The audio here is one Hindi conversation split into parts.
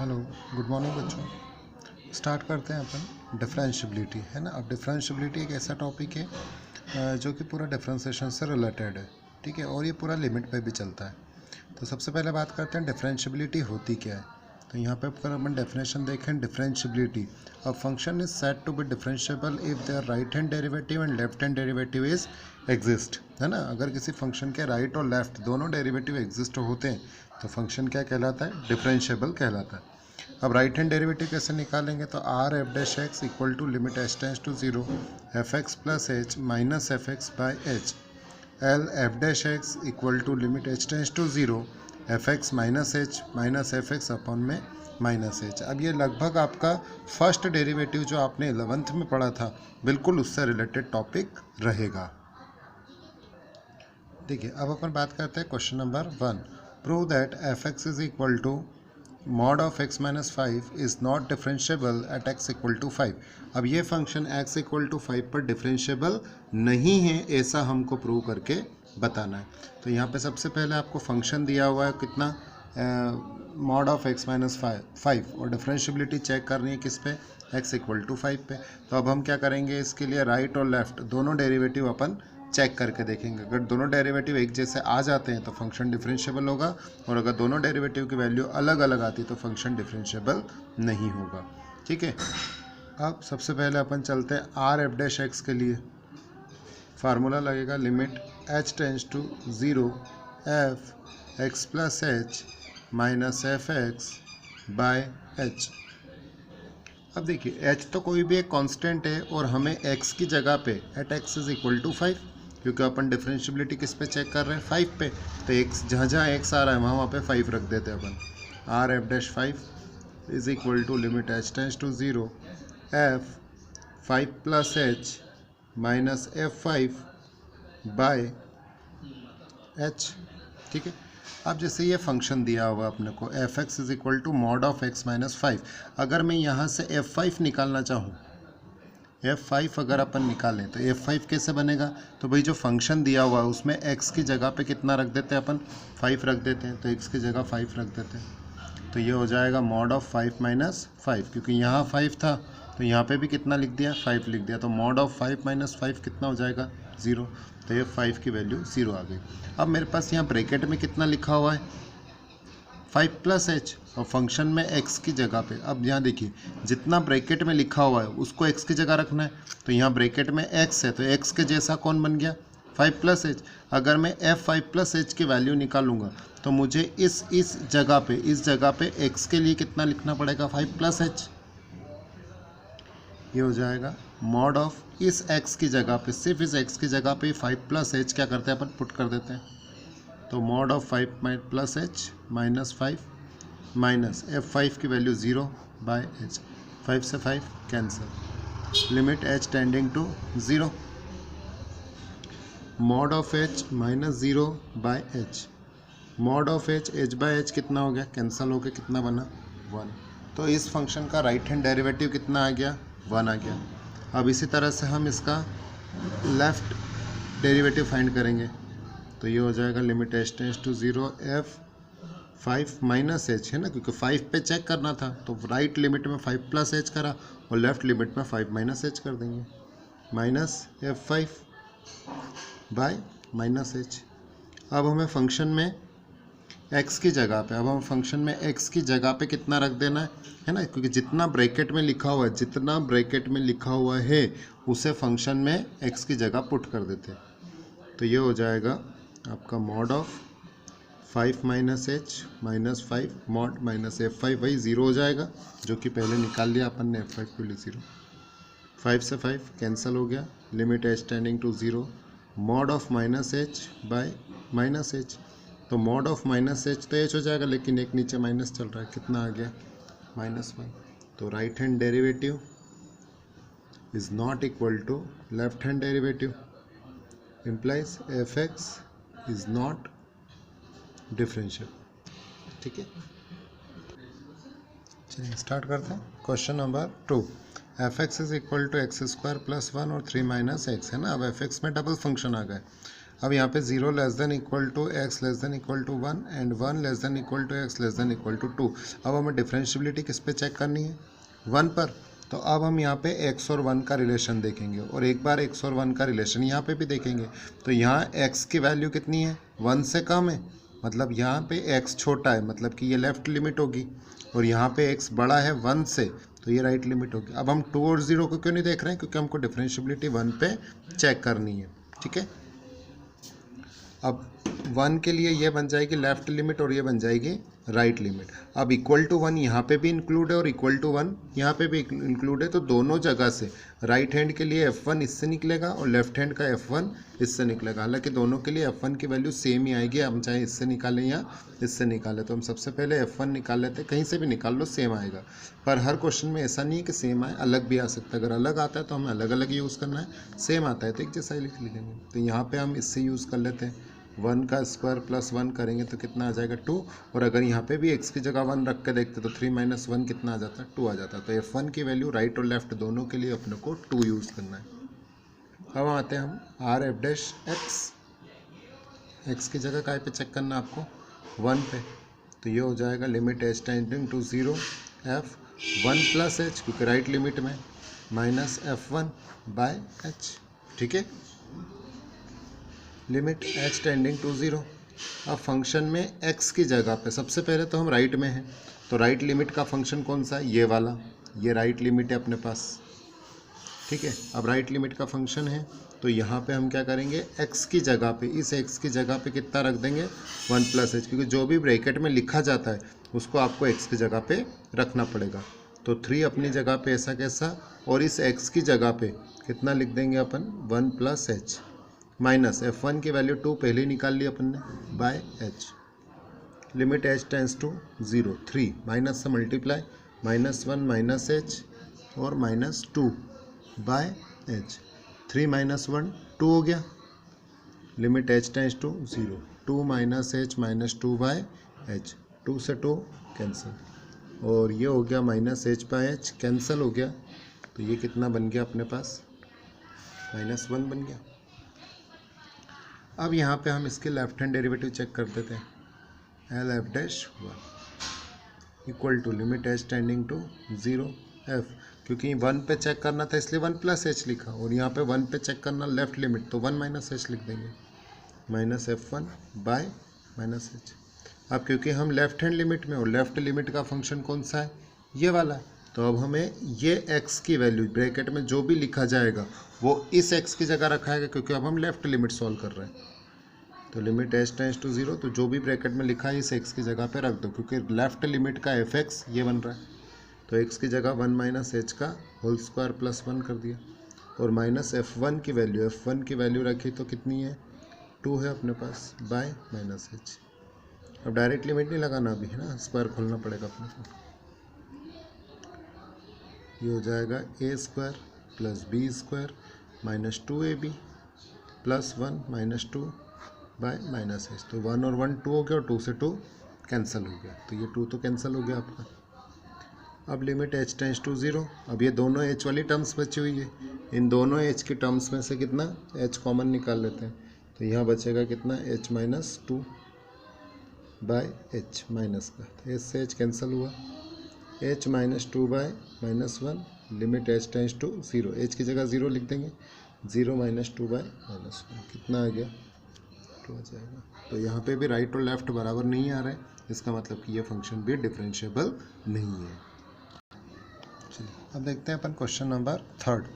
हेलो, गुड मॉर्निंग बच्चों। स्टार्ट करते हैं अपन डिफरेंशियबिलिटी, है ना। अब डिफरेंशियबिलिटी एक ऐसा टॉपिक है जो कि पूरा डिफरेंशिएशन से रिलेटेड है, ठीक है, और ये पूरा लिमिट पे भी चलता है। तो सबसे पहले बात करते हैं डिफरेंशियबिलिटी होती क्या है। तो यहाँ पे अगर अपन डेफिनेशन देखें differentiability, a function is said to be differentiable if their right hand derivative and left hand derivative is exist, है ना। अगर किसी फंक्शन के राइट और लेफ्ट दोनों डेरिवेटिव एग्जिस्ट होते हैं तो फंक्शन क्या कहलाता है, डिफरेंशिएबल कहलाता है। अब राइट हैंड डेरिवेटिव कैसे निकालेंगे, तो R F dash X equal to limit H tends to zero F X plus H minus F X by H, L F dash X equal to limit H tends to zero F X minus F X upon में माइनस एच। अब ये लगभग आपका फर्स्ट डेरिवेटिव जो आपने 11th में पढ़ा था, बिल्कुल उससे रिलेटेड टॉपिक रहेगा। देखिए, अब अपन बात करते हैं question number 1। Prove that F X is equal to mod of x minus 5 is not differentiable at x equal to 5। अब ये फंक्शन x इक्वल टू 5 पर डिफरेंशिएबल नहीं है, ऐसा हमको प्रूव करके बताना है। तो यहाँ पे सबसे पहले आपको फंक्शन दिया हुआ है कितना, मॉड ऑफ x माइनस 5, और डिफरेंशिएबिलिटी चेक करनी है किस पे, x इक्वल टू 5 पे। तो अब हम क्या करेंगे, इसके लिए राइट और लेफ्ट दोनों डेरिवेटिव अपन चेक करके देखेंगे। अगर दोनों डेरिवेटिव एक जैसे आ जाते हैं तो फंक्शन डिफरेंशिएबल होगा, और अगर दोनों डेरिवेटिव की वैल्यू अलग अलग आती तो फंक्शन डिफरेंशिएबल नहीं होगा, ठीक है। अब सबसे पहले अपन चलते हैं आर एफ डैश एक्स के लिए। फार्मूला लगेगा limit H tends to zero F X plus H minus F X by H. अब देखिए, h तो कोई भी एक कांस्टेंट है और हमें x की जगह पे at x is equal to 5, क्योंकि अपन डिफरेंशिएबिलिटी किस पे चेक कर रहे हैं, 5 पे। तो x जहाँ जहाँ x आ रहा है वहाँ पे 5 रख देते हैं अपन। R F dash 5 is equal to limit H tends to zero F 5 plus H minus F 5 by H, ठीक है। अब जैसे ये फंक्शन दिया हुआ अपने को F X is equal to mod of X minus 5, अगर मैं यहाँ से f5 निकालना चाहूँ, f5 अगर अपन निकालें तो f5 कैसे बनेगा, तो भाई जो फंक्शन दिया हुआ है उसमें x की जगह पे कितना रख देते हैं अपन, 5 रख देते हैं। तो x की जगह 5 रख देते हैं, तो ये हो जाएगा मॉड ऑफ 5 माइनस 5, क्योंकि यहाँ 5 था तो यहाँ पे भी कितना लिख दिया, 5 लिख दिया। तो मॉड ऑफ 5 माइनस 5 कितना हो जाएगा, 0। तो ये 5 की वैल्यू 0 आ गई। अब मेरे पास यहाँ ब्रैकेट में कितना लिखा हुआ है, 5 प्लस एच, और फंक्शन में x की जगह पे। अब यहाँ देखिए, जितना ब्रैकेट में लिखा हुआ है उसको x की जगह रखना है। तो यहाँ ब्रैकेट में x है तो x के जैसा कौन बन गया, 5 प्लस एच। अगर मैं f5 प्लस एच की वैल्यू निकालूंगा तो मुझे इस जगह पे x के लिए कितना लिखना पड़ेगा, 5 प्लस एच। ये हो जाएगा मॉड ऑफ इस x की जगह पे, सिर्फ इस x की जगह पे 5 प्लस एच क्या करते हैं अपन, पुट कर देते हैं। तो mod of 5 plus H minus 5 minus f5 की वैल्यू 0 बाय एच, 5 से 5 cancel, limit h tending to 0, mod of h minus 0 by H, mod of h by H कितना हो गया, कैंसिल हो गया, कितना बना, 1। तो इस फंक्शन का राइट हैंड डेरिवेटिव कितना आ गया, 1 आ गया। अब इसी तरह से हम इसका लेफ्ट डेरिवेटिव फाइंड करेंगे, तो ये हो जाएगा limit H tends to 0 F 5 minus H, है ना, क्योंकि 5 पे चेक करना था तो राइट लिमिट में 5 प्लस एच करा और लेफ्ट लिमिट में 5 माइनस एच कर देंगे, minus f5 bye minus H. अब हमें फंक्शन में x की जगह पे कितना रख देना है ना, क्योंकि जितना ब्रैकेट में लिखा हुआ है उसे फंक्शन में x की जगह पुट कर देते हैं। तो ये हो जाएगा आपका mod of 5 minus H minus 5 mod minus f5, वही 0 हो जाएगा जो कि पहले निकाल लिया अपन ने, f5 को लिए 0, 5 से 5 कैंसिल हो गया, limit H tending to 0, mod of minus H by minus H. तो मॉड ऑफ माइनस एच तो एच हो जाएगा, लेकिन एक नीचे माइनस चल रहा है, कितना आ गया, -1। तो right hand derivative is not equal to left hand derivative, implies F X is not differentiable, ठीक है। चलिए स्टार्ट करते हैं question number 2। F X is equal to X square plus 1 और 3 माइनस एक्स, है ना। अब एफ एक्स में डबल फंक्शन आ गए। अब यहाँ पे 0 less than equal to X less than equal to 1 and 1 less than equal to X less than equal to 2। अब हमें डिफरेंशियबिलिटी किस पे चेक करनी है? 1 पर। तो अब हम यहाँ पे x और 1 का रिलेशन देखेंगे और एक बार x और 1 का रिलेशन यहाँ पे भी देखेंगे। तो यहाँ x की वैल्यू कितनी है? 1 से कम है, मतलब यहाँ पे x छोटा है, मतलब कि ये लेफ़्ट लिमिट होगी, और यहाँ पे x बड़ा है 1 से, तो ये राइट लिमिट होगी। अब हम 2 और 0 को क्यों नहीं देख रहे हैं? क्योंकि हमको डिफरेंशियबिलिटी 1 पे चेक करनी है, ठीक है। अब 1 के लिए ये बन जाएगी लेफ़्ट लिमिट और ये बन जाएगी राइट लिमिट। अब इक्वल टू 1 यहाँ पे भी इंक्लूड है और इक्वल टू 1 यहाँ पे भी इंक्लूड है, तो दोनों जगह से राइट हैंड के लिए f1 इससे निकलेगा और लेफ्ट हैंड का f1 इससे निकलेगा। हालांकि दोनों के लिए f1 की वैल्यू सेम ही आएगी, हम चाहे इससे निकालें या इससे निकालें। तो हम सबसे पहले f1 निकाल लेते हैं, कहीं से भी निकाल लो सेम आएगा। पर हर क्वेश्चन में ऐसा नहीं है कि सेम आए, अलग भी आ सकता है। अगर अलग आता है तो हमें अलग अलग यूज़ करना है, सेम आता है तो एक जैसा ही लिख लेंगे। तो यहाँ पर हम इससे यूज़ कर लेते हैं, 1 का स्क्वायर प्लस 1 करेंगे तो कितना आ जाएगा 2। और अगर यहाँ पे भी x की जगह 1 रख के देखते तो 3 माइनस 1 कितना आ जाता है? 2 आ जाता है। तो f1 की वैल्यू राइट और लेफ्ट दोनों के लिए अपने को 2 यूज़ करना है। अब आते हैं हम आर एफ डैश एक्स की जगह काय पे चेक करना है आपको? 1 पे। तो ये हो जाएगा limit H tending to 0 F 1 plus H, क्योंकि राइट लिमिट में, माइनस f1 बाय एच, ठीक है। Limit h tending to 0। अब फंक्शन में x की जगह पे सबसे पहले तो हम राइट में हैं, तो राइट लिमिट का फंक्शन कौन सा है? ये वाला, ये राइट लिमिट है अपने पास, ठीक है। अब राइट लिमिट का फंक्शन है तो यहाँ पे हम क्या करेंगे? x की जगह पे, इस x की जगह पे कितना रख देंगे? 1 प्लस एच, क्योंकि जो भी ब्रैकेट में लिखा जाता है उसको आपको x की जगह पे रखना पड़ेगा। तो 3 अपनी जगह पे ऐसा कैसा, और इस x की जगह पे कितना लिख देंगे अपन? 1 प्लस एच, माइनस f1 की वैल्यू 2 पहले ही निकाल ली अपन ने, by h। Limit h tends to 0, 3 minus से मल्टीप्लाई, -1 माइनस h और -2 बाय h। 3 माइनस 1 2 हो गया। Limit h tends to 0, 2 minus h minus 2 by h, 2 से 2 कैंसिल, और ये हो गया minus h by h, cancel हो गया। तो ये कितना बन गया अपने पास? -1 बन गया। अब यहाँ पे हम इसके लेफ्ट हैंड डेरिवेटिव चेक कर देते हैं, L F dash 1 equal to limit H tending to 0 F, क्योंकि 1 पे चेक करना था इसलिए 1 प्लस एच लिखा, और यहाँ पे 1 पे चेक करना लेफ्ट लिमिट, तो 1 माइनस एच लिख देंगे, minus f1 bye minus H. अब क्योंकि हम लेफ्ट हैंड लिमिट में, और लेफ्ट लिमिट का फंक्शन कौन सा है? ये वाला। तो अब हमें ये x की वैल्यू ब्रैकेट में जो भी लिखा जाएगा वो इस x की जगह रखाएगा, क्योंकि अब हम लेफ्ट लिमिट सॉल्व कर रहे हैं। तो लिमिट h टेंस टू 0, तो जो भी ब्रैकेट में लिखा है इस x की जगह पे रख दो, क्योंकि लेफ्ट लिमिट का fx ये बन रहा है। तो x की जगह 1 माइनस एच का होल स्क्वायर प्लस 1 कर दिया, और माइनस f1 की वैल्यू रखी तो कितनी है? 2 है अपने पास, बाय माइनस एच। अब डायरेक्ट लिमिट नहीं लगाना अभी, है ना, स्क्वायर खोलना पड़ेगा अपने को। ये हो जाएगा a square plus b square minus 2ab plus 1 minus 2 by minus H. तो 1 और 1 2 हो गया, और 2 से 2 कैंसिल हो गया, तो ये 2 तो कैंसिल हो गया आपका। अब लिमिट h टेंस टू 0। अब ये दोनों h वाली टर्म्स बची हुई है, इन दोनों h की टर्म्स में से कितना h कॉमन निकाल लेते हैं। तो यहाँ बचेगा कितना? h minus 2 by h minus का, तो h से h कैंसिल हुआ, h minus 2 by minus 1, limit h tends to 0, h की जगह 0 लिख देंगे, 0 माइनस 2 बाय माइनस 1, कितना आ गया? 2 आ जाएगा। तो यहाँ पे भी राइट और लेफ्ट बराबर नहीं आ रहे हैं, इसका मतलब कि ये फंक्शन भी डिफरेंशिएबल नहीं है। चलिए अब देखते हैं अपन क्वेश्चन नंबर 3।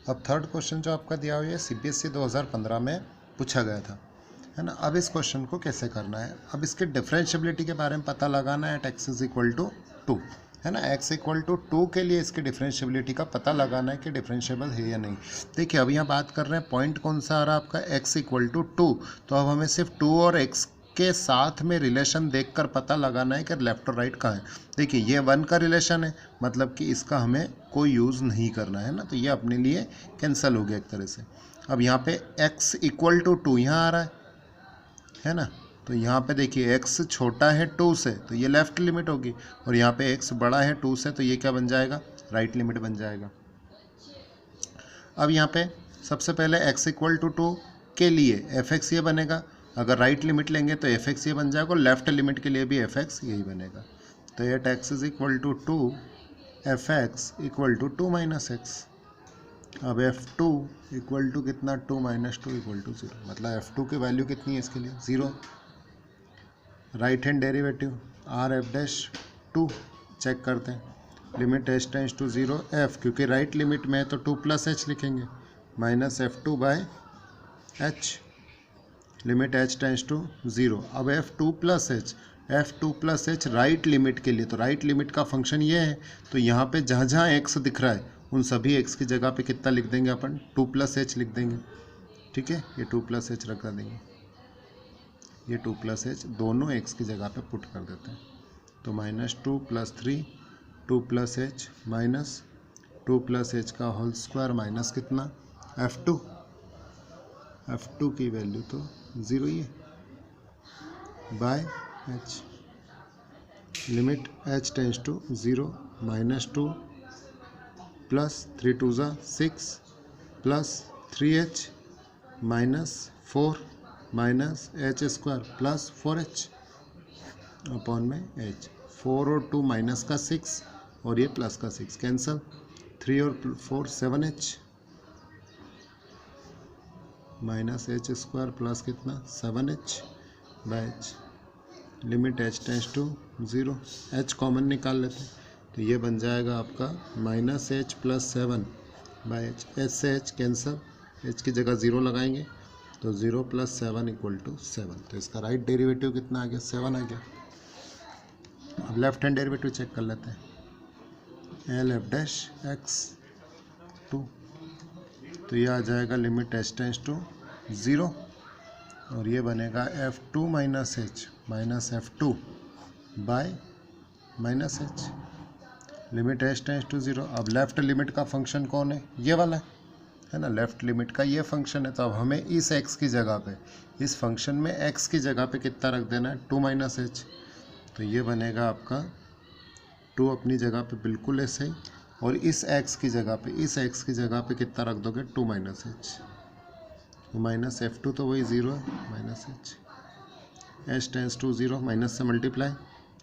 अब थर्ड क्वेश्चन जो आपका दिया हुआ है CBSE 2015 में पूछा गया था, है ना। अब इस क्वेश्चन को कैसे करना है? अब इसके डिफरेंशियबिलिटी के बारे में पता लगाना है, x इज इक्वल टू 2, है ना। x इक्वल टू 2 के लिए इसकी डिफरेंशियबिलिटी का पता लगाना है कि डिफरेंशिएबल है या नहीं। देखिए अब यहाँ बात कर रहे हैं, पॉइंट कौन सा आ रहा है आपका? x equal to 2। तो अब हमें सिर्फ 2 और x के साथ में रिलेशन देखकर पता लगाना है कि लेफ्ट और राइट कहाँ है। देखिए ये 1 का रिलेशन है, मतलब कि इसका हमें कोई यूज़ नहीं करना है ना, तो ये अपने लिए कैंसिल हो गया एक तरह से। अब यहाँ पे x इक्वल टू 2 यहाँ आ रहा है ना। तो यहाँ पे देखिए x छोटा है 2 से, तो ये लेफ्ट लिमिट होगी, और यहाँ पे x बड़ा है 2 से, तो ये क्या बन जाएगा? राइट लिमिट बन जाएगा। अब यहाँ पे सबसे पहले x इक्वल टू 2 के लिए एफ एक्स ये बनेगा, अगर राइट लिमिट लेंगे तो एफ एक्स ये बन जाएगा, और लेफ्ट लिमिट के लिए भी एफ एक्स यही बनेगा। तो at X is equal to 2 F X equal to 2 minus X. अब F2 इक्वल टू कितना, 2 माइनस 2 इक्वल टू 0, मतलब F2 की वैल्यू कितनी है इसके लिए 0। Right hand derivative R F dash 2 check करते हैं, limit H tends to 0 F, क्योंकि राइट लिमिट में है तो 2 प्लस एच लिखेंगे, minus F2 by H, limit H tends to 0। अब F2 plus H right limit के लिए, तो राइट लिमिट का फंक्शन ये है, तो यहाँ पे जहाँ जहाँ एक्स दिख रहा है उन सभी एक्स की जगह पे कितना लिख देंगे अपन, 2 प्लस एच लिख देंगे। ठीक है, ये 2 प्लस एच रखा देंगे, ये 2 प्लस एच दोनों एक्स की जगह पे पुट कर देते हैं। तो minus 2 plus 3 2 plus H minus 2 plus H का होल स्क्वायर माइनस कितना F2 की वैल्यू तो 0 ही है, by H, limit H tends to 0 minus 2 plus 3 2 ज़ा 6 plus 3h minus 4 minus H square plus 4h upon में h, 4 और 2 माइनस का 6 और ये प्लस का 6 कैंसल, 3 और 4 7h minus H square plus कितना 7h by h, limit h tends to 0, h common निकाल लेते हैं, तो ये बन जाएगा आपका minus H plus 7 by H, H से एच कैंसल, एच की जगह 0 लगाएंगे तो 0 प्लस 7 इक्वल टू 7। तो इसका राइट डेरिवेटिव कितना आ गया, 7 आ गया। अब लेफ्ट हैंड डेरिवेटिव चेक कर लेते हैं, एल एफ डैश एक्स 2, तो ये आ जाएगा लिमिट एच टेंस टू 0 और ये बनेगा F2 minus F2 by minus h, limit H tends to 0। अब लेफ्ट लिमिट का फंक्शन कौन है, ये वाला है ना, लेफ्ट लिमिट का ये फंक्शन है, तो अब हमें इस x की जगह पे, इस फंक्शन में x की जगह पे कितना रख देना है, 2 माइनस एच, तो ये बनेगा आपका 2 अपनी जगह पे बिल्कुल ऐसे ही, और इस x की जगह पे, इस x की जगह पे कितना रख दोगे, 2 माइनस एच, माइनस F2 तो वही 0 है, minus h, h tends to 0 minus से मल्टीप्लाई,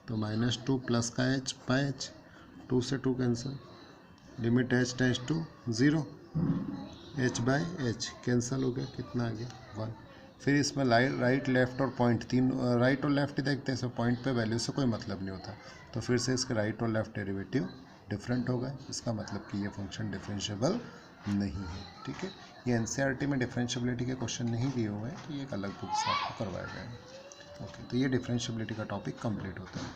तो माइनस 2 प्लस का एच बाय एच, 2 से 2 cancel, limit H tends to 0, h by h cancel हो गया, कितना आ गया 1। फिर इसमें राइट लेफ्ट और पॉइंट, तीन राइट और लेफ्ट ही देखते हैं, सब पॉइंट पे वैल्यू से कोई मतलब नहीं होता, तो फिर से इसके राइट और लेफ्ट डेरिवेटिव डिफरेंट हो गए, इसका मतलब कि ये फंक्शन डिफरेंशिएबल नहीं है। ठीक है, ये एनसीईआरटी में डिफरेंशिएबिलिटी के क्वेश्चन नहीं दिए हुए हैं, तो ये एक अलग बुक से आपको करवाया गया है। ओके, तो ये डिफरेंशिएबिलिटी का टॉपिक कंप्लीट होता है।